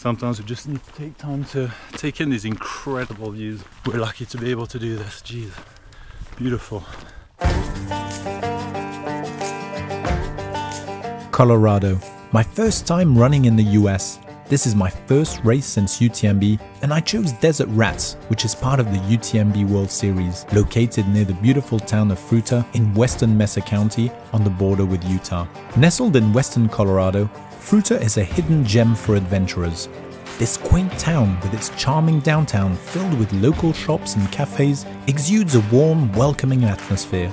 Sometimes we just need to take time to take in these incredible views. We're lucky to be able to do this. Jeez, beautiful. Colorado, my first time running in the US. This is my first race since UTMB, and I chose Desert Rats, which is part of the UTMB World Series, located near the beautiful town of Fruita in western Mesa County on the border with Utah. Nestled in western Colorado, Fruita is a hidden gem for adventurers. This quaint town with its charming downtown filled with local shops and cafes exudes a warm, welcoming atmosphere.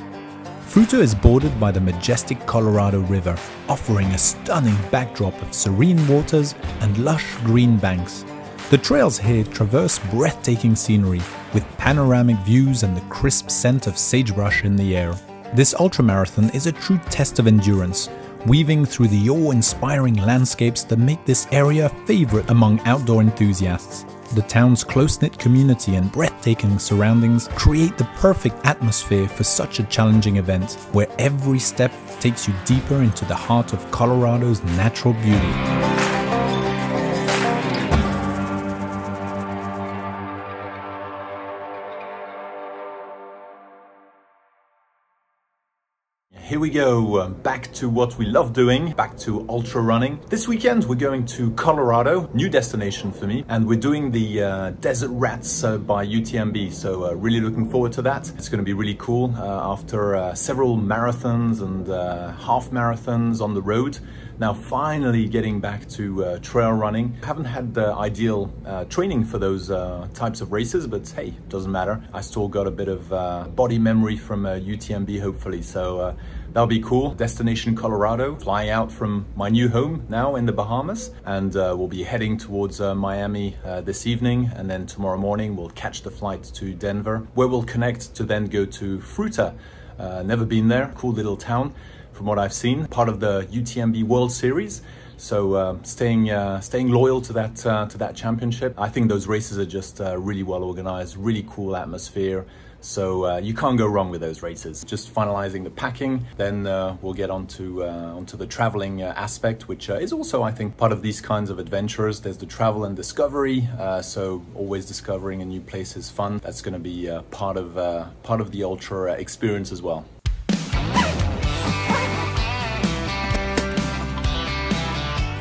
Fruita is bordered by the majestic Colorado River, offering a stunning backdrop of serene waters and lush green banks. The trails here traverse breathtaking scenery, with panoramic views and the crisp scent of sagebrush in the air. This ultramarathon is a true test of endurance, weaving through the awe-inspiring landscapes that make this area a favorite among outdoor enthusiasts. The town's close-knit community and breathtaking surroundings create the perfect atmosphere for such a challenging event, where every step takes you deeper into the heart of Colorado's natural beauty. Here we go, back to what we love doing, back to ultra running. This weekend we're going to Colorado, new destination for me, and we're doing the Desert Rats by UTMB, so really looking forward to that. It's going to be really cool after several marathons and half marathons on the road. Now finally getting back to trail running. Haven't had the ideal training for those types of races, but hey, doesn't matter. I still got a bit of body memory from UTMB hopefully, so that'll be cool. Destination Colorado, flying out from my new home now in the Bahamas, and we'll be heading towards Miami this evening, and then tomorrow morning we'll catch the flight to Denver, where we'll connect to then go to Fruita. Never been there, cool little town. From what I've seen, part of the UTMB World Series, so staying loyal to that championship. I think those races are just really well organized, really cool atmosphere. So you can't go wrong with those races. Just finalizing the packing, then we'll get onto the traveling aspect, which is also, I think, part of these kinds of adventures. There's the travel and discovery, so always discovering a new place is fun. That's going to be part of the ultra experience as well.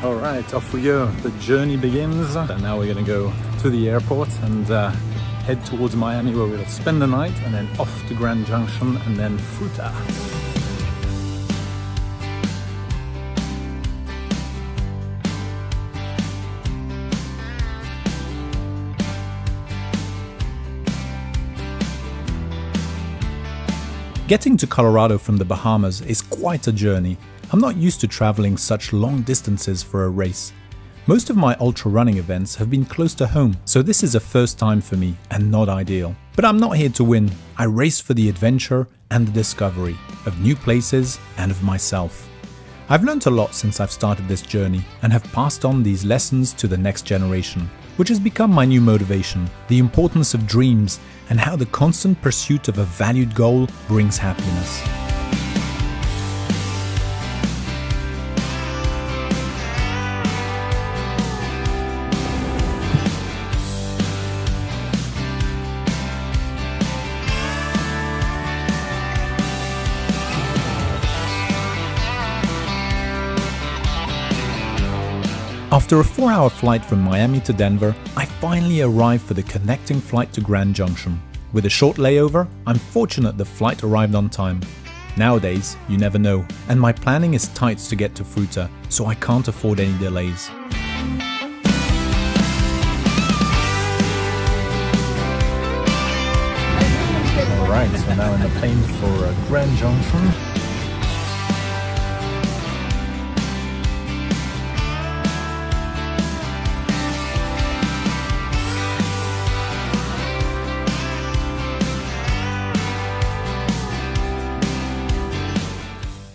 All right, off we go. The journey begins. And now we're gonna go to the airport and head towards Miami, where we'll spend the night, and then off to Grand Junction and then Fruita. Getting to Colorado from the Bahamas is quite a journey. I'm not used to traveling such long distances for a race. Most of my ultra running events have been close to home, so this is a first time for me and not ideal. But I'm not here to win. I race for the adventure and the discovery of new places and of myself. I've learned a lot since I've started this journey and have passed on these lessons to the next generation, which has become my new motivation: the importance of dreams and how the constant pursuit of a valued goal brings happiness. After a 4-hour flight from Miami to Denver, I finally arrived for the connecting flight to Grand Junction. With a short layover, I'm fortunate the flight arrived on time. Nowadays, you never know, and my planning is tight to get to Fruita, so I can't afford any delays. Alright, so now in the plane for Grand Junction.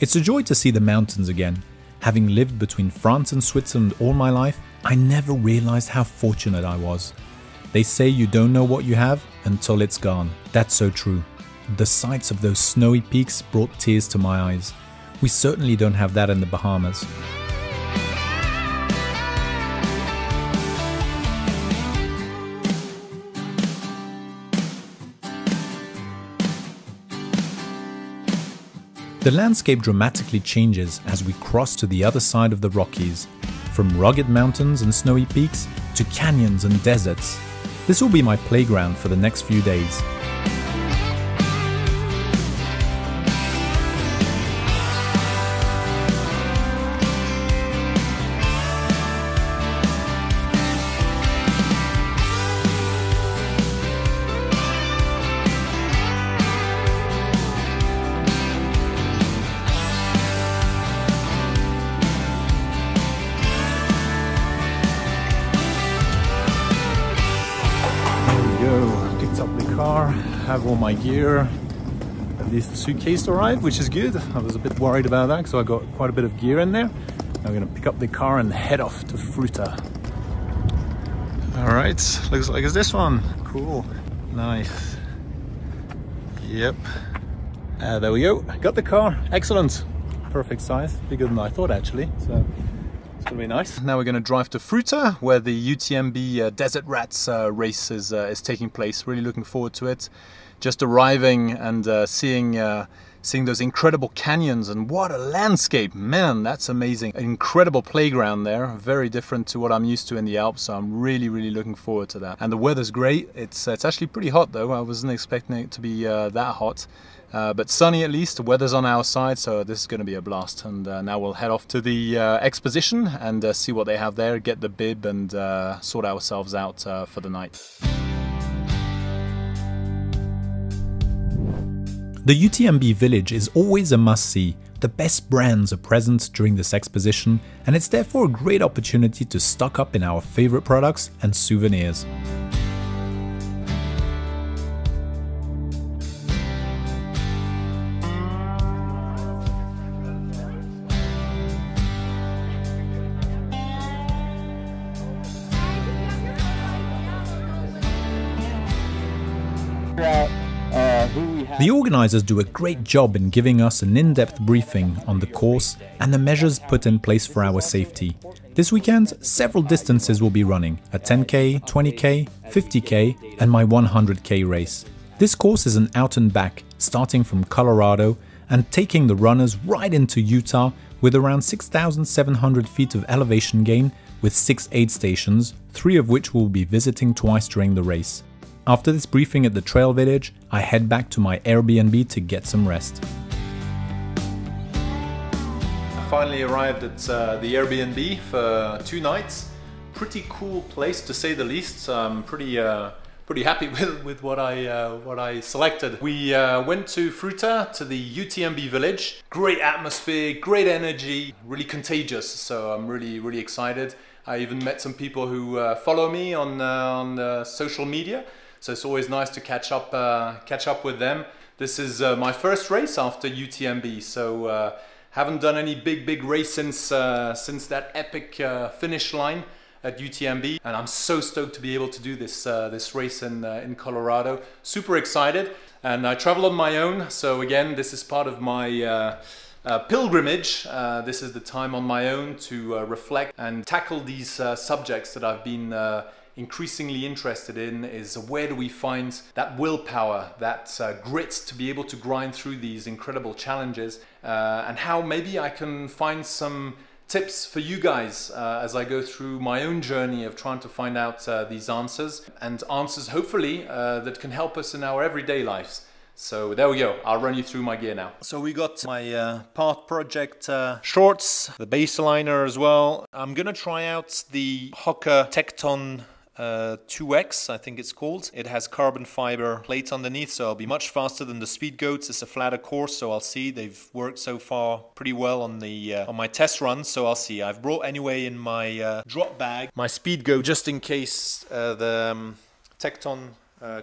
It's a joy to see the mountains again. Having lived between France and Switzerland all my life, I never realized how fortunate I was. They say you don't know what you have until it's gone. That's so true. The sights of those snowy peaks brought tears to my eyes. We certainly don't have that in the Bahamas. The landscape dramatically changes as we cross to the other side of the Rockies, from rugged mountains and snowy peaks to canyons and deserts. This will be my playground for the next few days. Picked up the car, have all my gear, at least the suitcase arrived, which is good. I was a bit worried about that because I got quite a bit of gear in there. I'm gonna pick up the car and head off to Fruta. All right, looks like it's this one. Cool, nice. Yep, there we go. Got the car, excellent. Perfect size, bigger than I thought actually. So it's gonna be nice. Now we're gonna drive to Fruta, where the UTMB Desert Rats race is taking place. Really looking forward to it. Just arriving and seeing those incredible canyons, and what a landscape, man, that's amazing. An incredible playground there, very different to what I'm used to in the Alps, so I'm really looking forward to that. And the weather's great. It's actually pretty hot though. I wasn't expecting it to be that hot. But sunny at least, the weather's on our side, so this is going to be a blast. And now we'll head off to the exposition and see what they have there, get the bib and sort ourselves out for the night. The UTMB village is always a must-see. The best brands are present during this exposition, and it's therefore a great opportunity to stock up in our favorite products and souvenirs. The organizers do a great job in giving us an in-depth briefing on the course and the measures put in place for our safety. This weekend, several distances will be running: a 10K, 20K, 50K and my 100K race. This course is an out and back, starting from Colorado and taking the runners right into Utah with around 6,700 feet of elevation gain with 6 aid stations, 3 of which we'll be visiting twice during the race. After this briefing at the trail village, I head back to my Airbnb to get some rest. I finally arrived at the Airbnb for 2 nights. Pretty cool place to say the least. I'm pretty happy with what I selected. We went to Fruta, to the UTMB village. Great atmosphere, great energy, really contagious. So I'm really excited. I even met some people who follow me on social media. So it's always nice to catch up with them. This is my first race after UTMB, so haven't done any big race since that epic finish line at UTMB, and I'm so stoked to be able to do this race in Colorado. Super excited, and I travel on my own. So again, this is part of my pilgrimage. This is the time on my own to reflect and tackle these subjects that I've been increasingly interested in. Is where do we find that willpower, that grit to be able to grind through these incredible challenges, and how maybe I can find some tips for you guys as I go through my own journey of trying to find out these answers, and answers hopefully that can help us in our everyday lives. So there we go, I'll run you through my gear now. So we got my Path Project shorts, the baseliner as well. I'm gonna try out the Hoka Tecton 2X, I think it's called. It has carbon fiber plates underneath, so I'll be much faster than the Speed Goats. It's a flatter course, so I'll see. They've worked so far pretty well on the on my test run, so I'll see. I've brought anyway in my drop bag my Speed Goat just in case the Tecton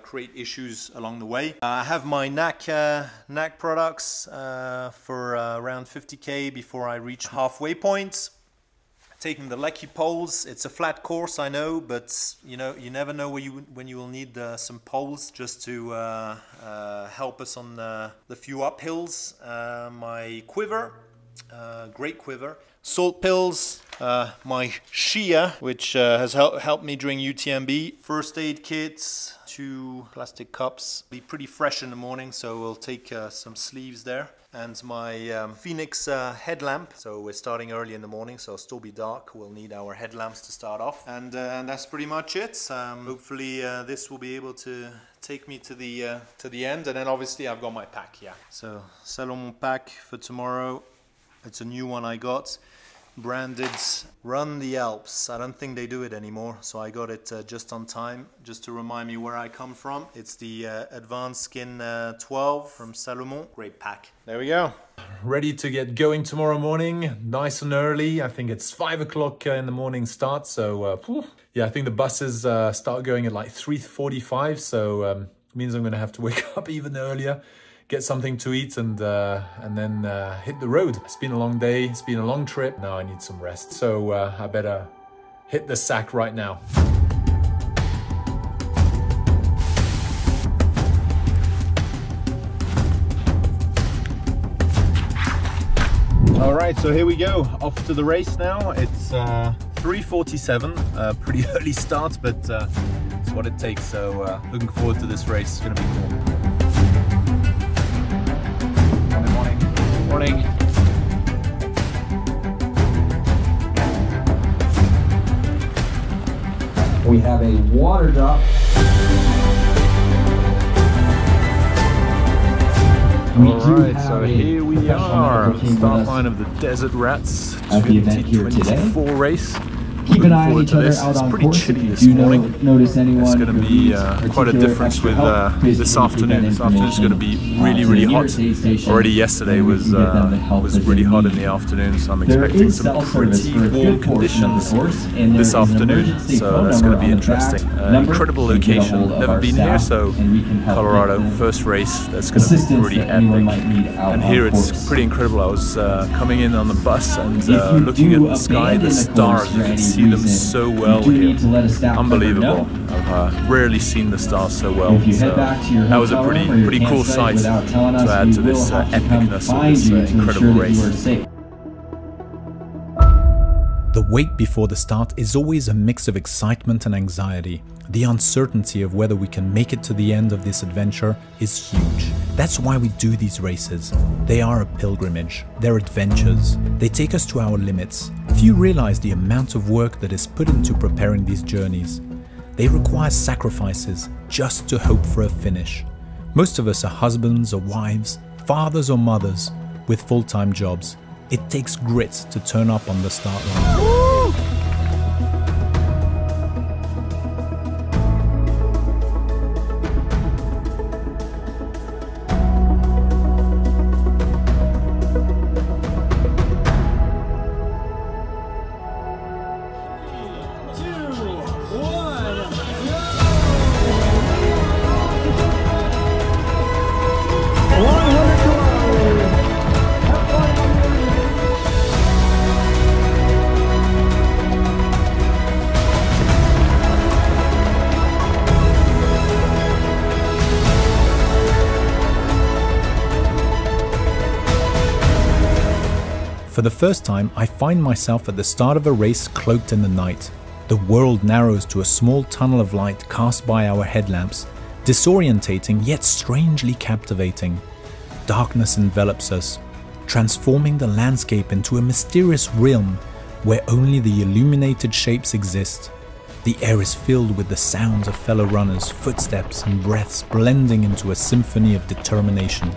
create issues along the way. I have my NAC products for around 50k before I reach halfway point. Taking the Lecky poles. It's a flat course, I know, but you never know when you will need some poles just to help us on the few uphills. My quiver, great quiver, salt pills, my Shia, which has helped me during UTMB, first aid kits, 2 plastic cups. Be pretty fresh in the morning, so we'll take some sleeves there. And my Phoenix headlamp. So we're starting early in the morning, so it'll still be dark. We'll need our headlamps to start off. And that's pretty much it. Hopefully this will be able to take me to the end. And then obviously I've got my pack, yeah. So Salomon pack for tomorrow. It's a new one I got. Branded Run the Alps. I don't think they do it anymore, so I got it just on time, just to remind me where I come from. It's the Advanced Skin 12 from Salomon. Great pack. There we go. Ready to get going tomorrow morning, nice and early. I think it's 5 o'clock in the morning start, so yeah, I think the buses start going at like 3:45, so it means I'm gonna have to wake up even earlier, get something to eat, and then hit the road. It's been a long day, it's been a long trip. Now I need some rest. So I better hit the sack right now. All right, so here we go, off to the race now. It's 3:47, pretty early start, but it's what it takes. So looking forward to this race, it's gonna be cool. Morning. We have a water drop. Alright, so here we are, start line of the Desert Rats 2024 race. Keep an eye on each other out on course. It's pretty chilly this morning. Notice anyone. It's going to be quite a difference with this afternoon. This afternoon is going to be really hot. Already yesterday was really hot in the afternoon, so I'm expecting some pretty warm conditions this afternoon. So that's going to be interesting. Incredible location. Never been here, so Colorado, first race. That's going to be pretty epic. And here it's pretty incredible. I was coming in on the bus and looking at the sky, the stars. You can see them so well here. Unbelievable. I've rarely seen the stars so well. So that was a pretty cool sight to add to this epicness of this incredible race. The wait before the start is always a mix of excitement and anxiety. The uncertainty of whether we can make it to the end of this adventure is huge. That's why we do these races. They are a pilgrimage. They're adventures. They take us to our limits. Few realize the amount of work that is put into preparing these journeys. They require sacrifices just to hope for a finish. Most of us are husbands or wives, fathers or mothers with full-time jobs. It takes grit to turn up on the start line. For the first time, I find myself at the start of a race cloaked in the night. The world narrows to a small tunnel of light cast by our headlamps, disorientating yet strangely captivating. Darkness envelops us, transforming the landscape into a mysterious realm where only the illuminated shapes exist. The air is filled with the sounds of fellow runners, footsteps and breaths blending into a symphony of determination.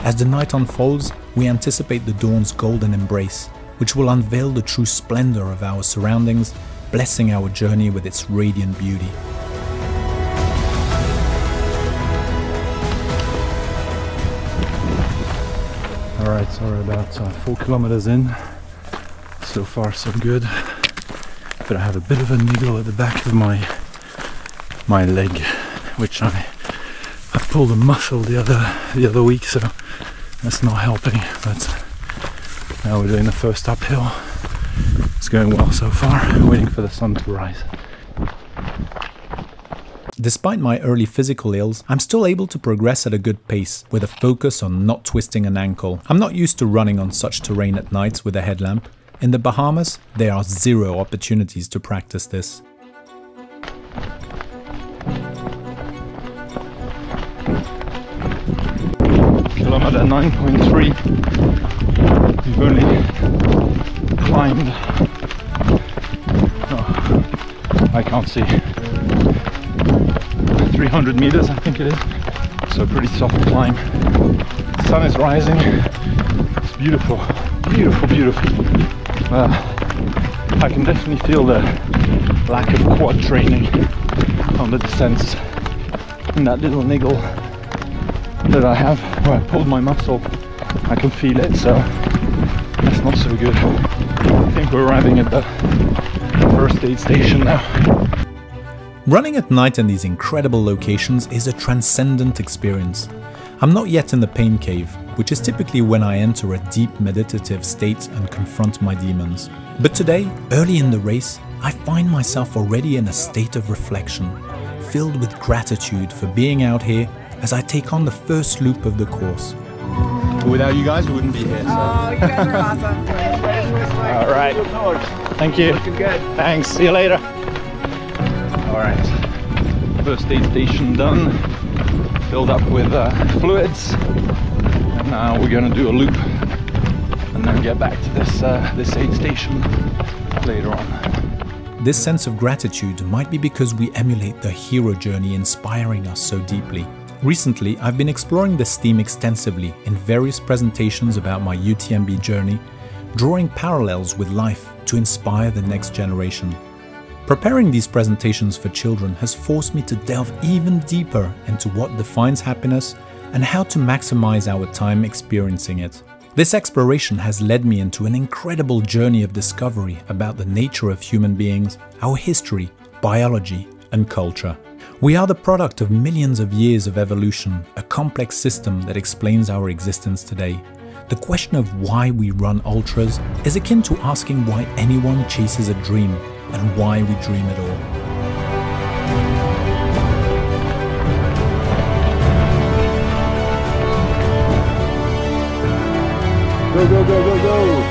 As the night unfolds, we anticipate the dawn's golden embrace, which will unveil the true splendor of our surroundings, blessing our journey with its radiant beauty. Alright, so we're about 4 kilometers in. So far so good. But I have a bit of a niggle at the back of my leg, which I pulled a muscle the other week, so that's not helping. But now we're doing the first uphill. It's going well so far. Waiting for the sun to rise. Despite my early physical ills, I'm still able to progress at a good pace, with a focus on not twisting an ankle. I'm not used to running on such terrain at night with a headlamp. In the Bahamas, there are 0 opportunities to practice this. Kilometer 9.3. We've only climbed, I can't see, 300 meters I think it is, so a pretty soft climb. The sun is rising, it's beautiful, beautiful, beautiful. I can definitely feel the lack of quad training on the descents, and that little niggle that I have where I pulled my muscle, I can feel it, so that's not so good. I think we're arriving at the first aid station now. Running at night in these incredible locations is a transcendent experience. I'm not yet in the pain cave, which is typically when I enter a deep meditative state and confront my demons. But today, early in the race, I find myself already in a state of reflection, filled with gratitude for being out here as I take on the first loop of the course. Without you guys, we wouldn't be here. So. Oh, you guys are awesome. All right. Thank you. Looking good. Thanks. See you later. All right. First aid station done. Filled up with fluids. And now we're going to do a loop and then get back to this aid station later on. This sense of gratitude might be because we emulate the hero journey inspiring us so deeply. Recently, I've been exploring this theme extensively in various presentations about my UTMB journey, drawing parallels with life to inspire the next generation. Preparing these presentations for children has forced me to delve even deeper into what defines happiness and how to maximize our time experiencing it. This exploration has led me into an incredible journey of discovery about the nature of human beings, our history, biology, and culture. We are the product of millions of years of evolution, a complex system that explains our existence today. The question of why we run ultras is akin to asking why anyone chases a dream and why we dream at all. Go, go, go, go, go!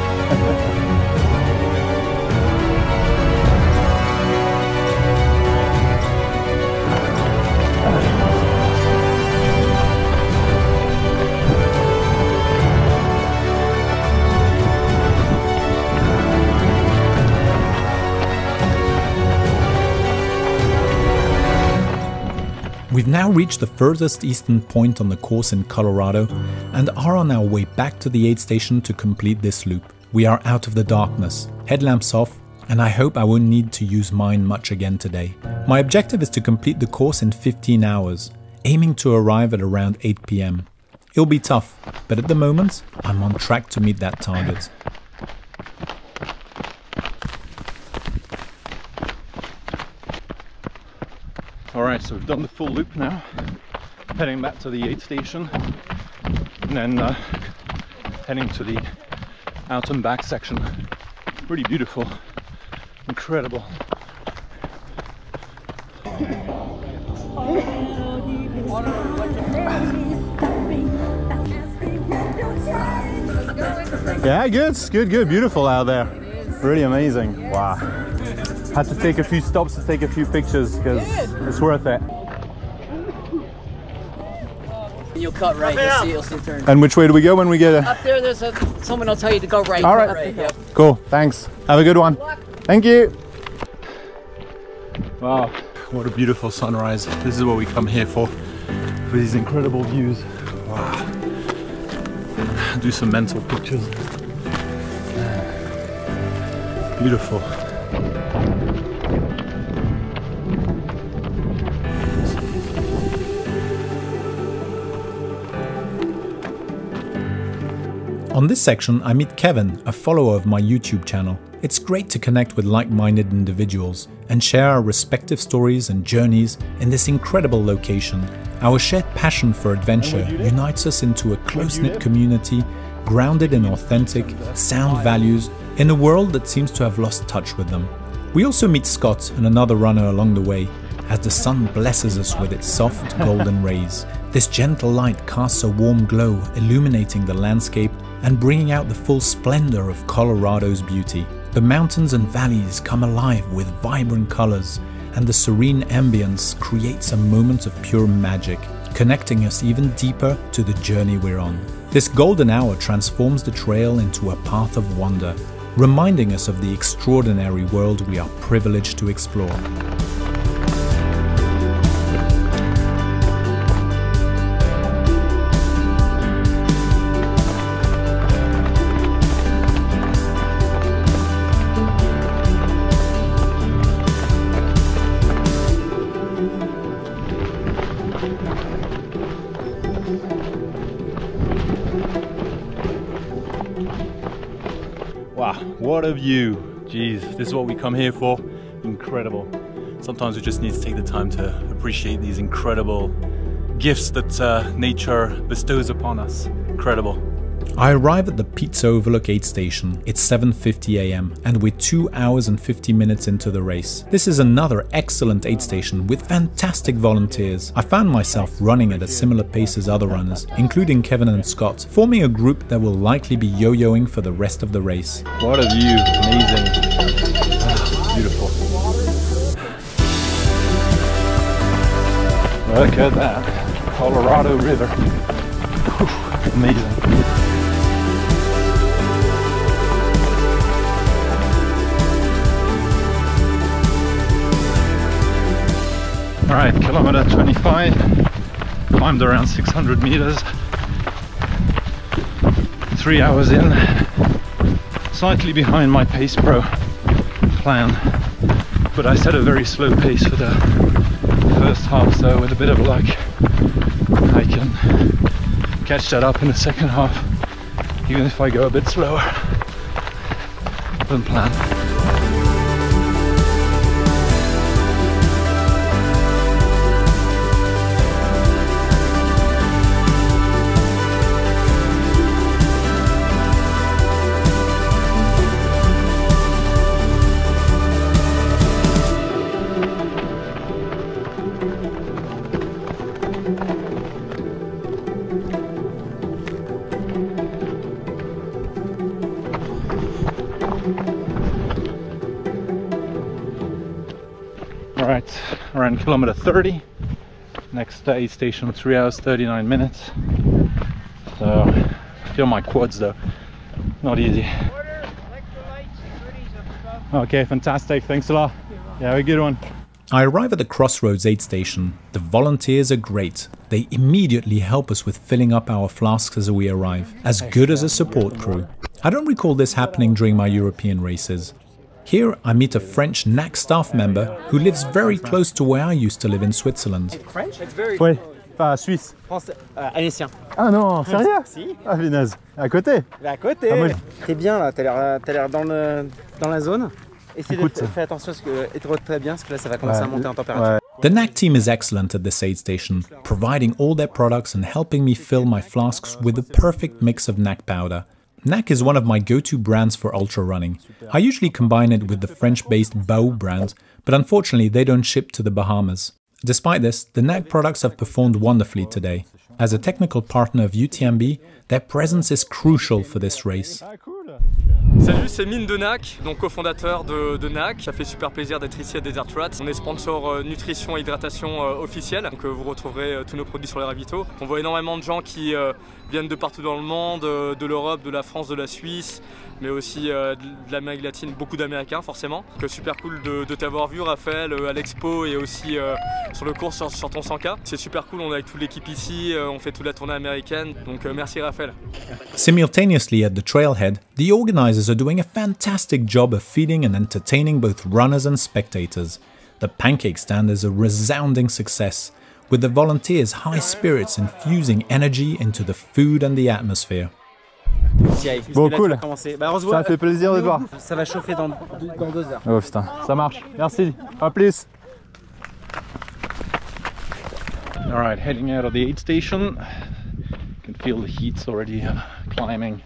We've now reached the furthest eastern point on the course in Colorado and are on our way back to the aid station to complete this loop. We are out of the darkness, headlamps off, and I hope I won't need to use mine much again today. My objective is to complete the course in 15 hours, aiming to arrive at around 8 PM. It'll be tough, but at the moment, I'm on track to meet that target. Alright, so we've done the full loop now, heading back to the aid station, and then heading to the out and back section. Pretty beautiful, incredible. Yeah, good, beautiful out there. Really amazing. Wow. Had to take a few stops to take a few pictures because it's worth it. You'll cut right, you'll see the turn. And which way do we go when we get Up there, there's someone will tell you to go right. All right. Right, yep. Cool, thanks. Have a good one. Thank you. Wow, what a beautiful sunrise. This is what we come here for these incredible views. Wow. Do some mental pictures. Beautiful. On this section, I meet Kevin, a follower of my YouTube channel. It's great to connect with like-minded individuals and share our respective stories and journeys in this incredible location. Our shared passion for adventure unites us into a close-knit community grounded in authentic, sound values in a world that seems to have lost touch with them. We also meet Scott and another runner along the way as the sun blesses us with its soft golden rays. This gentle light casts a warm glow, illuminating the landscape and bringing out the full splendor of Colorado's beauty. The mountains and valleys come alive with vibrant colors, and the serene ambience creates a moment of pure magic, connecting us even deeper to the journey we're on. This golden hour transforms the trail into a path of wonder, reminding us of the extraordinary world we are privileged to explore. Wow, what a view. Jeez, this is what we come here for. Incredible. Sometimes we just need to take the time to appreciate these incredible gifts that nature bestows upon us. Incredible. I arrive at the Pizza Overlook aid station. It's 7:50 AM and we're 2 hours and 50 minutes into the race. This is another excellent aid station with fantastic volunteers. I found myself running at a similar pace as other runners, including Kevin and Scott, forming a group that will likely be yo-yoing for the rest of the race. What a view, amazing. Beautiful. Look at that, Colorado River. Whew, amazing. Alright, kilometer 25, climbed around 600 meters, 3 hours in, slightly behind my Pace Pro plan, but I set a very slow pace for the first half, so with a bit of luck I can catch that up in the second half, even if I go a bit slower than planned. Alright, around kilometer 30, next aid station 3 hours 39 minutes, so I feel my quads though, not easy. Okay, fantastic, thanks a lot. Yeah, have a good one. I arrive at the Crossroads aid station. The volunteers are great. They immediately help us with filling up our flasks as we arrive, as good as a support crew. I don't recall this happening during my European races. Here I meet a French NAC staff member who lives very close to where I used to live in Switzerland. French? Oui, enfin Suisse. Haïtien. Ah non, sérieux? Si. Ah vinaise, à côté? À côté. Ah, moi, T'es bien là, t'as l'air dans la zone. Essaye de faire attention et te très bien parce que là ça va commencer à monter en température. The NAC team is excellent at this aid station, providing all their products and helping me fill my flasks with the perfect mix of NAC powder. NAC is one of my go-to brands for ultra running. I usually combine it with the French-based Bau brand, but unfortunately they don't ship to the Bahamas. Despite this, the NAC products have performed wonderfully today. As a technical partner of UTMB, their presence is crucial for this race. Salut, c'est Mine de NAC, donc cofondateur de NAC. Ça fait super plaisir d'être ici à Desert Rats. On est sponsor nutrition et hydratation officiel, donc vous retrouverez tous nos produits sur les ravitaux. On voit énormément de gens qui viennent de partout dans le monde, de l'Europe, de la France, de la Suisse, mais aussi de l'Amérique latine, beaucoup d'Américains forcément. Donc, super cool de t'avoir vu Raphaël à l'expo et aussi sur le cours sur ton 100K. C'est super cool, on est avec toute l'équipe ici, on fait toute la tournée américaine, donc merci Raphaël. Simultaneously at the trailhead, the organizers are doing a fantastic job of feeding and entertaining both runners and spectators. The pancake stand is a resounding success, with the volunteers' high spirits infusing energy into the food and the atmosphere. Bon, cool. Bah, ça fait plaisir de te voir. Ça va chauffer dans 2 heures. Oh putain, ça marche. Merci. À plus. Alright, heading out of the aid station. You can feel the heat's already climbing.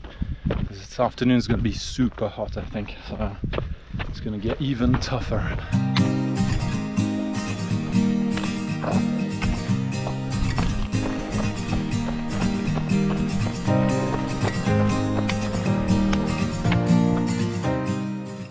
This afternoon is going to be super hot, I think. So it's going to get even tougher.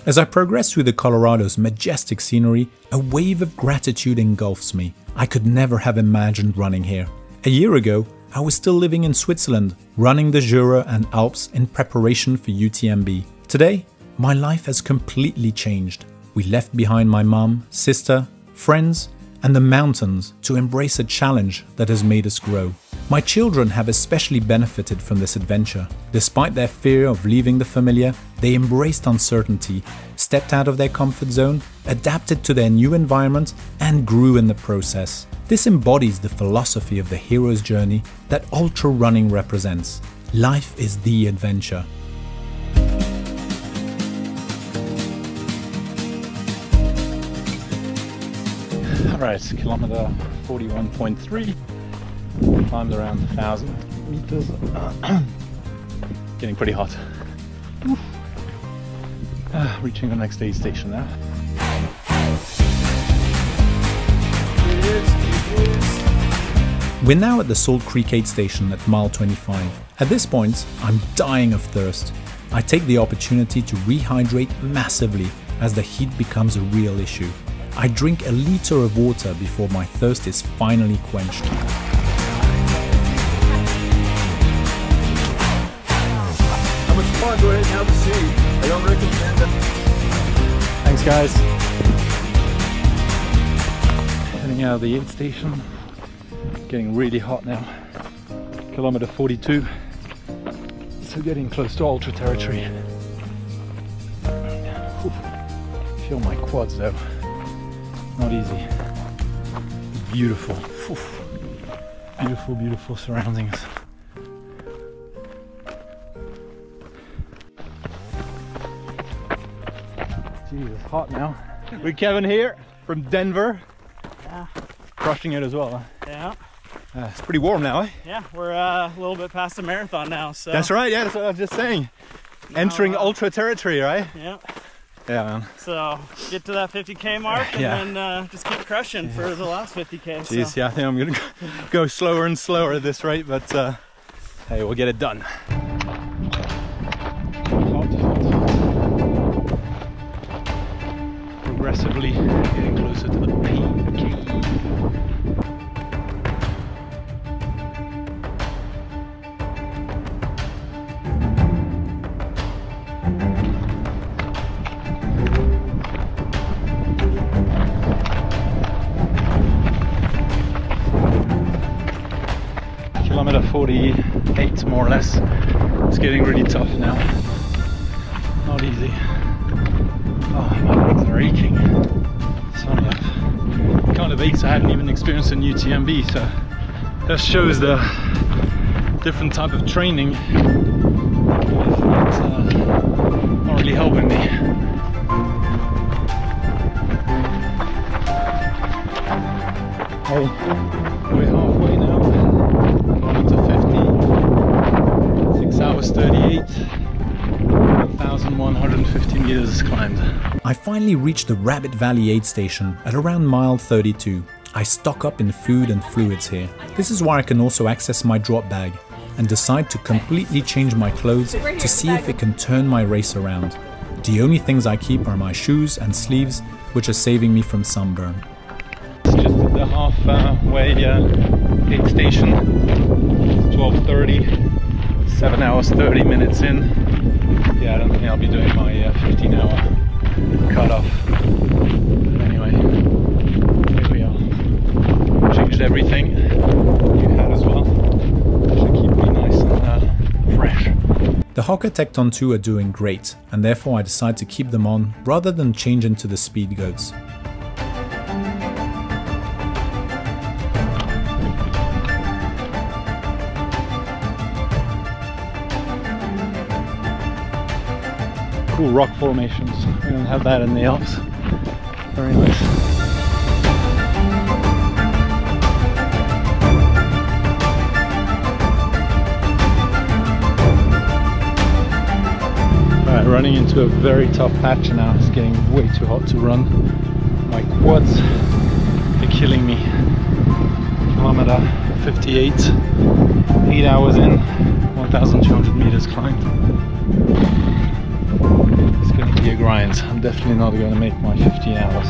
As I progress through the Colorado's majestic scenery, a wave of gratitude engulfs me. I could never have imagined running here. A year ago, I was still living in Switzerland, running the Jura and Alps in preparation for UTMB. Today, my life has completely changed. We left behind my mom, sister, friends, and the mountains to embrace a challenge that has made us grow. My children have especially benefited from this adventure. Despite their fear of leaving the familiar, they embraced uncertainty, stepped out of their comfort zone, adapted to their new environment, and grew in the process. This embodies the philosophy of the hero's journey that ultra running represents. Life is the adventure. Alright, kilometer 41.3, climbed around 1,000 meters, getting pretty hot. Reaching the next aid station now. We're now at the Salt Creek aid station at mile 25. At this point, I'm dying of thirst. I take the opportunity to rehydrate massively as the heat becomes a real issue. I drink a liter of water before my thirst is finally quenched. How much fun do I now to see? I don't recommend it. Thanks guys. Heading out of the aid station. Getting really hot now. Kilometer 42. So getting close to ultra territory. Feel my quads though. Not easy. Beautiful. Beautiful, beautiful surroundings. Jesus, hot now. We're Kevin here from Denver. Yeah. Crushing it as well. Huh? Yeah. It's pretty warm now, eh? Yeah, we're a little bit past the marathon now, so. That's right, yeah, that's what I was just saying. Entering ultra territory, right? Yeah. Yeah, man. So get to that 50K mark and then just keep crushing for the last 50K. Jeez, so. yeah, I think I'm gonna go slower and slower at this rate, but hey, we'll get it done. Progressively getting closer to the peak. Kilometer 48 more or less. It's getting really tough now. Not easy. Oh, my legs are aching. Some kind of aches I hadn't even experienced in UTMB, so that shows the different type of training. It's not really helping me. Hey, we're halfway now. Kilometer 50, 6 hours 38, 1,150 meters climbed. I finally reached the Rabbit Valley aid station at around mile 32. I stock up in food and fluids here. This is where I can also access my drop bag and decide to completely change my clothes to see if it can turn my race around. The only things I keep are my shoes and sleeves, which are saving me from sunburn. It's just at the halfway aid station. It's 12:30, 7 hours 30 minutes in. Yeah, I don't think I'll be doing my 15-hour cutoff. But anyway, here we are. Changed everything. You had as well. Should keep me nice and fresh. The Hoka Tecton 2 are doing great, and therefore I decide to keep them on rather than change into the Speed Goats. Cool rock formations. We don't have that in the Alps. Very nice. Alright, running into a very tough patch now. It's getting way too hot to run. My quads are killing me. Kilometer 58, 8 hours in, 1,200 meters climbed. It's going to be a grind. I'm definitely not going to make my 15 hours.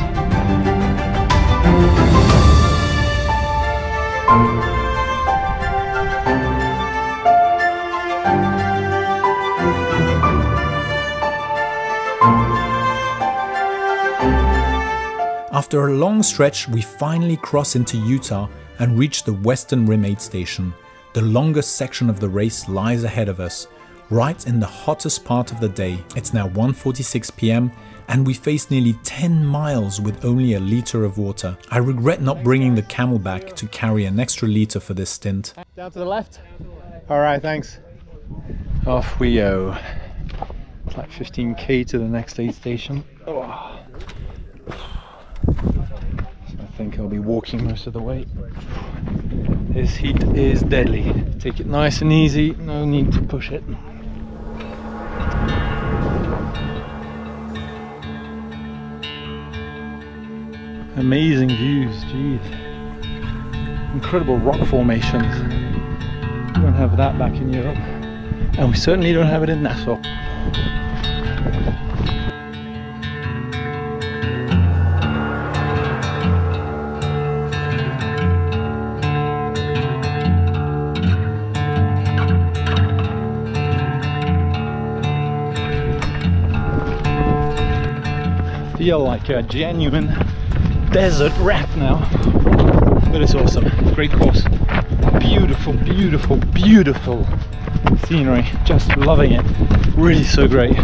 After a long stretch, we finally cross into Utah and reach the Western Rim Aid Station. The longest section of the race lies ahead of us, right in the hottest part of the day. It's now 1:46 p.m. and we face nearly 10 miles with only a liter of water. I regret not bringing the Camelback to carry an extra liter for this stint. Down to the left. All right, thanks. Off we go. It's like 15k to the next aid station. Oh. So I think I'll be walking most of the way. This heat is deadly. Take it nice and easy, no need to push it. Amazing views, jeez. Incredible rock formations. We don't have that back in Europe. And we certainly don't have it in Nassau. Feel like a genuine desert rat now, but it's awesome. Great course, beautiful, beautiful, beautiful scenery, just loving it. Really so great,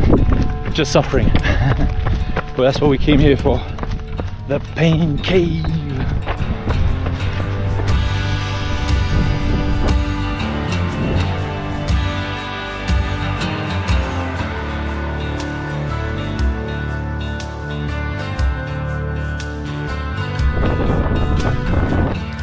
just suffering. But that's what we came here for, the Pain Cave.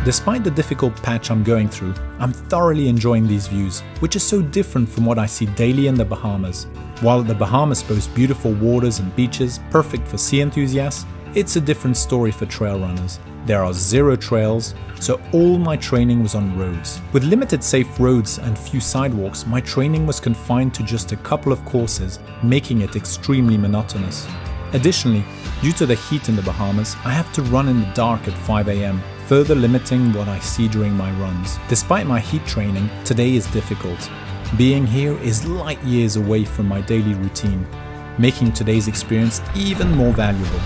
Despite the difficult patch I'm going through, I'm thoroughly enjoying these views, which is so different from what I see daily in the Bahamas. While the Bahamas boast beautiful waters and beaches, perfect for sea enthusiasts, it's a different story for trail runners. There are 0 trails, so all my training was on roads. With limited safe roads and few sidewalks, my training was confined to just a couple of courses, making it extremely monotonous. Additionally, due to the heat in the Bahamas, I have to run in the dark at 5 AM, further limiting what I see during my runs. Despite my heat training, today is difficult. Being here is light years away from my daily routine, making today's experience even more valuable.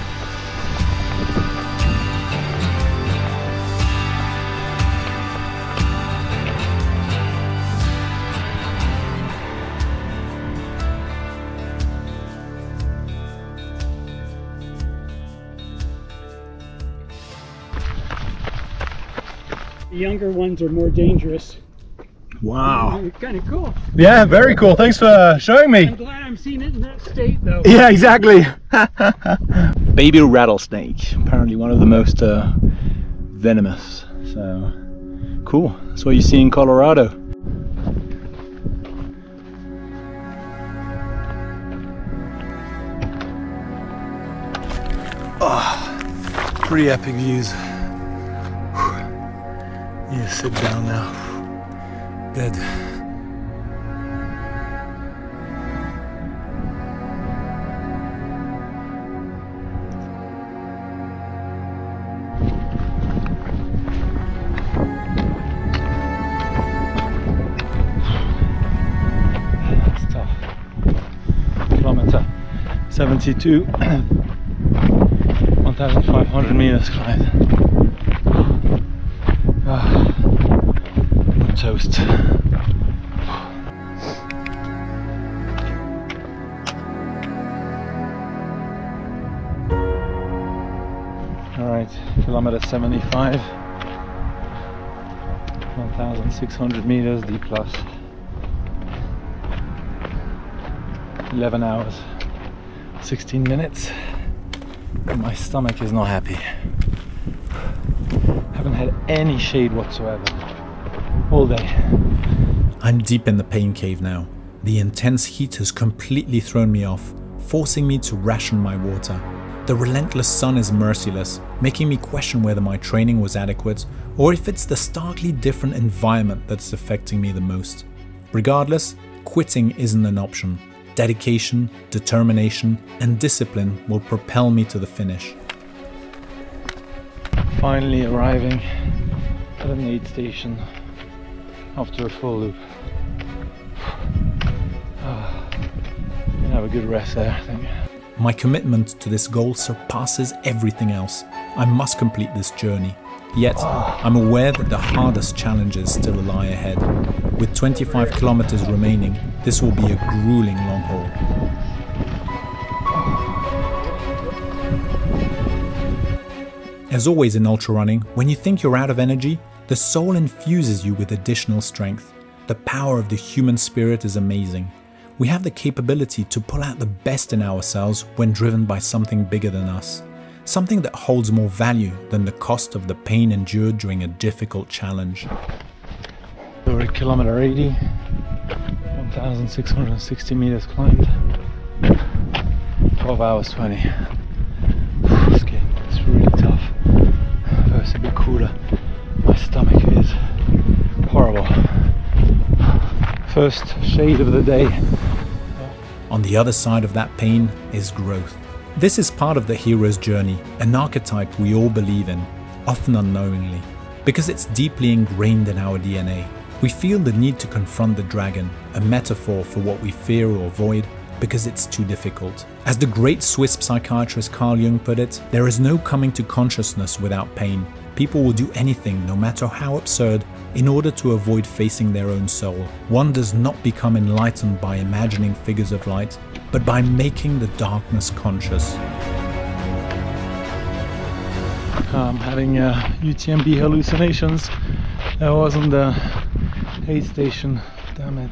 The younger ones are more dangerous. Wow. Kind of cool. Yeah, very cool. Thanks for showing me. I'm glad I'm seeing it in that state though. Yeah, exactly. Baby rattlesnake. Apparently one of the most venomous. So, cool. That's what you see in Colorado. Oh, pretty epic views. Yeah, sit down now. Dead. That's tough. Kilometer 72. 1,500 meters climbed. I'm toast. Alright, kilometer 75, 1,600 meters D plus, 11 hours, 16 minutes, and my stomach is not happy. Haven't had any shade whatsoever all day. I'm deep in the Pain Cave now. The intense heat has completely thrown me off, forcing me to ration my water. The relentless sun is merciless, making me question whether my training was adequate or if it's the starkly different environment that's affecting me the most. Regardless, quitting isn't an option. dedication, determination, and discipline will propel me to the finish. Finally arriving at an aid station after a full loop. Have a good rest there, I think. My commitment to this goal surpasses everything else. I must complete this journey. Yet, I'm aware that the hardest challenges still lie ahead. With 25 kilometers remaining, this will be a grueling long haul. As always in ultra running, when you think you're out of energy, the soul infuses you with additional strength. The power of the human spirit is amazing. We have the capability to pull out the best in ourselves when driven by something bigger than us. Something that holds more value than the cost of the pain endured during a difficult challenge. We're at kilometer 80, 1,660 meters climbed, 12 hours 20. It's really tough. It's a bit cooler. My stomach is horrible. First shade of the day. On the other side of that pain is growth. This is part of the hero's journey, an archetype we all believe in, often unknowingly. Because it's deeply ingrained in our DNA, we feel the need to confront the dragon, a metaphor for what we fear or avoid because it's too difficult. As the great Swiss psychiatrist Carl Jung put it, there is no coming to consciousness without pain. People will do anything, no matter how absurd, in order to avoid facing their own soul. One does not become enlightened by imagining figures of light, but by making the darkness conscious. I'm having UTMB hallucinations. I was on the aid station, damn it.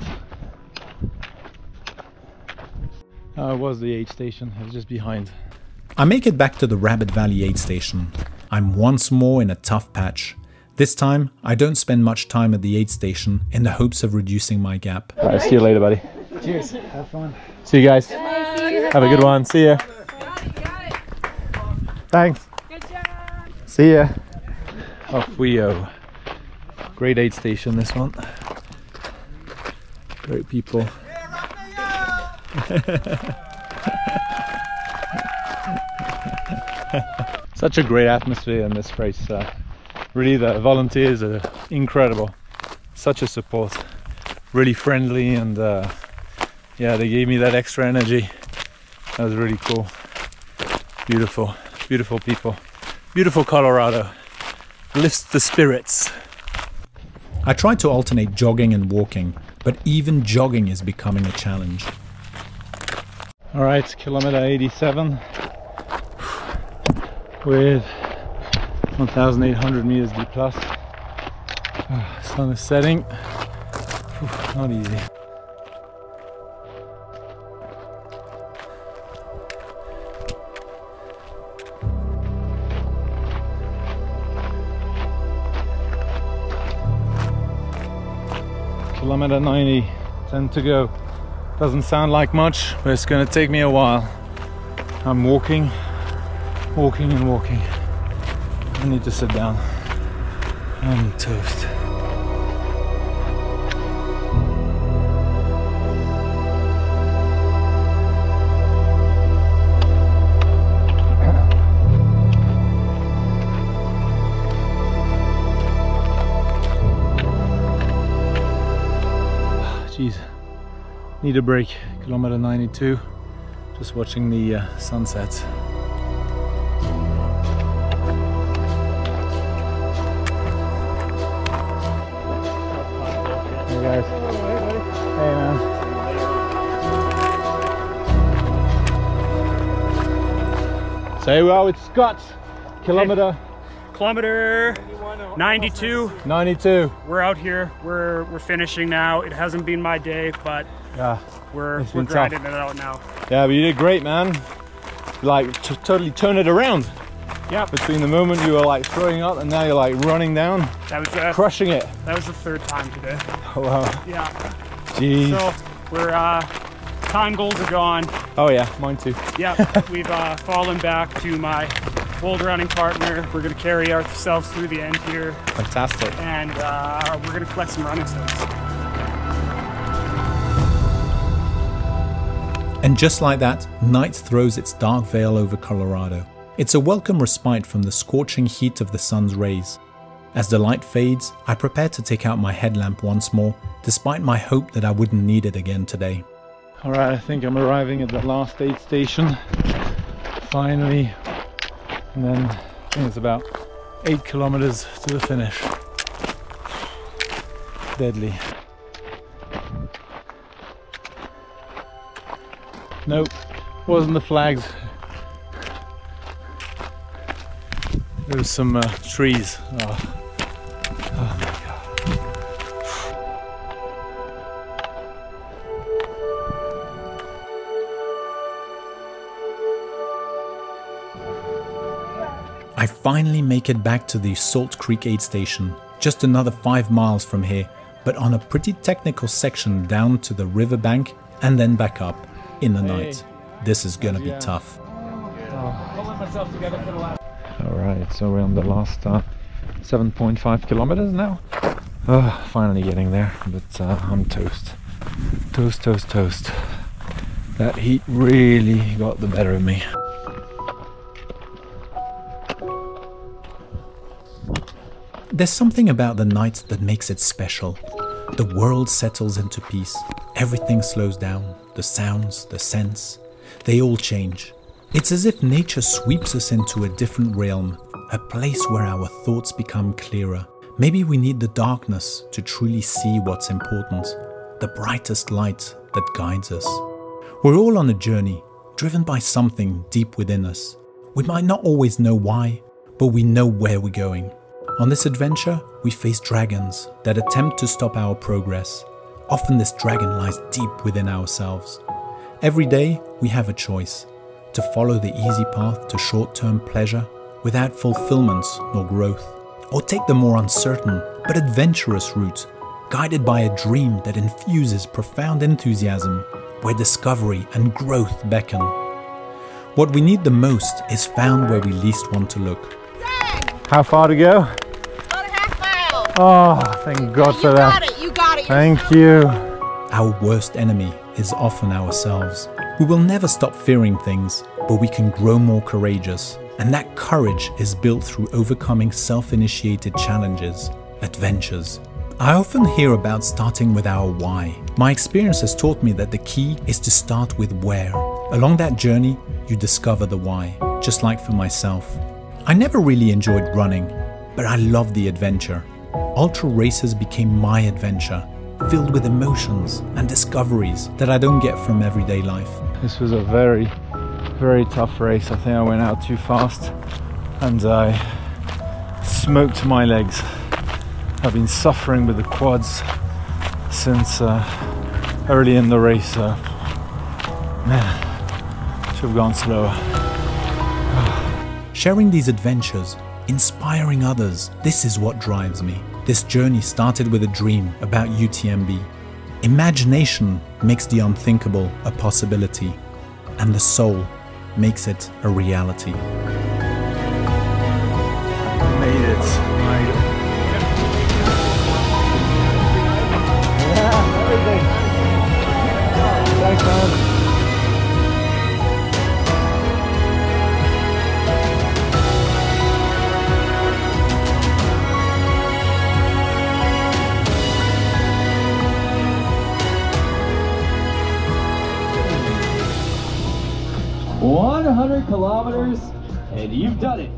It was the aid station, it was just behind. I make it back to the Rabbit Valley aid station. I'm once more in a tough patch. This time, I don't spend much time at the aid station in the hopes of reducing my gap. Alright, see you later, buddy. Cheers. Have fun. See you guys. Have a good one. See ya. Thanks. Good job. See ya. Off we go. Great aid station, this one. Great people. Such a great atmosphere in this race. Really, the volunteers are incredible. Such a support. Really friendly, and yeah, they gave me that extra energy. That was really cool. Beautiful, beautiful people. Beautiful Colorado. Lifts the spirits. I try to alternate jogging and walking, but even jogging is becoming a challenge. Alright, kilometer 87 with 1,800 meters D+. Sun is setting. Not easy. Kilometer 90, 10 to go. Doesn't sound like much, but it's gonna take me a while. I'm walking and walking. I need to sit down. I'm toast. Jeez, need a break. Kilometer 92, just watching the sunset. Hey guys. Hey man. So here we are with Scott. Kilometer. Kilometer 92. 92. We're out here. We're finishing now. It hasn't been my day, but Yeah. we're grinding it out now. Yeah, but you did great, man. Like totally turn it around. Yeah. Between the moment you were like throwing up and now you're like running down, That was crushing it. That was the third time today. Oh, wow. Yeah. Jeez. So we're time goals are gone. Oh yeah, mine too. Yeah, we've fallen back to my old running partner. We're gonna carry ourselves through the end here, Fantastic. and we're gonna collect some running stones. And just like that, night throws its dark veil over Colorado. It's a welcome respite from the scorching heat of the sun's rays. As the light fades, I prepare to take out my headlamp once more, despite my hope that I wouldn't need it again today. Alright, I think I'm arriving at the last aid station, finally, and then I think it's about 8 kilometers to the finish. Deadly. Nope, wasn't the flags. There was some trees. Oh my God. I finally make it back to the Salt Creek aid station, just another 5 miles from here, but on a pretty technical section down to the riverbank and then back up in the night. This is gonna be tough. Alright, so we're on the last 7.5 kilometers now. Finally getting there, but I'm toast. Toast. That heat really got the better of me. There's something about the night that makes it special. The world settles into peace. Everything slows down. The sounds, the scents, they all change. It's as if nature sweeps us into a different realm, a place where our thoughts become clearer. Maybe we need the darkness to truly see what's important, the brightest light that guides us. We're all on a journey, driven by something deep within us. We might not always know why, but we know where we're going. On this adventure, we face dragons that attempt to stop our progress. Often this dragon lies deep within ourselves. Every day, we have a choice: to follow the easy path to short-term pleasure without fulfillment nor growth, or take the more uncertain but adventurous route, guided by a dream that infuses profound enthusiasm, where discovery and growth beckon. What we need the most is found where we least want to look. How far to go? About a half mile. Oh, thank God for that. You got it. Thank you. Our worst enemy is often ourselves. We will never stop fearing things, but we can grow more courageous. And that courage is built through overcoming self-initiated challenges, adventures. I often hear about starting with our why. My experience has taught me that the key is to start with where. Along that journey, you discover the why, just like for myself. I never really enjoyed running, but I loved the adventure. Ultra races became my adventure, filled with emotions and discoveries that I don't get from everyday life. This was a very, very tough race. I think I went out too fast and I smoked my legs. I've been suffering with the quads since early in the race, so man, should have gone slower. Sharing these adventures, inspiring others, this is what drives me. This journey started with a dream about UTMB. Imagination makes the unthinkable a possibility, and the soul makes it a reality. Made it. Thanks, man. $100 kilometers, and you've done it.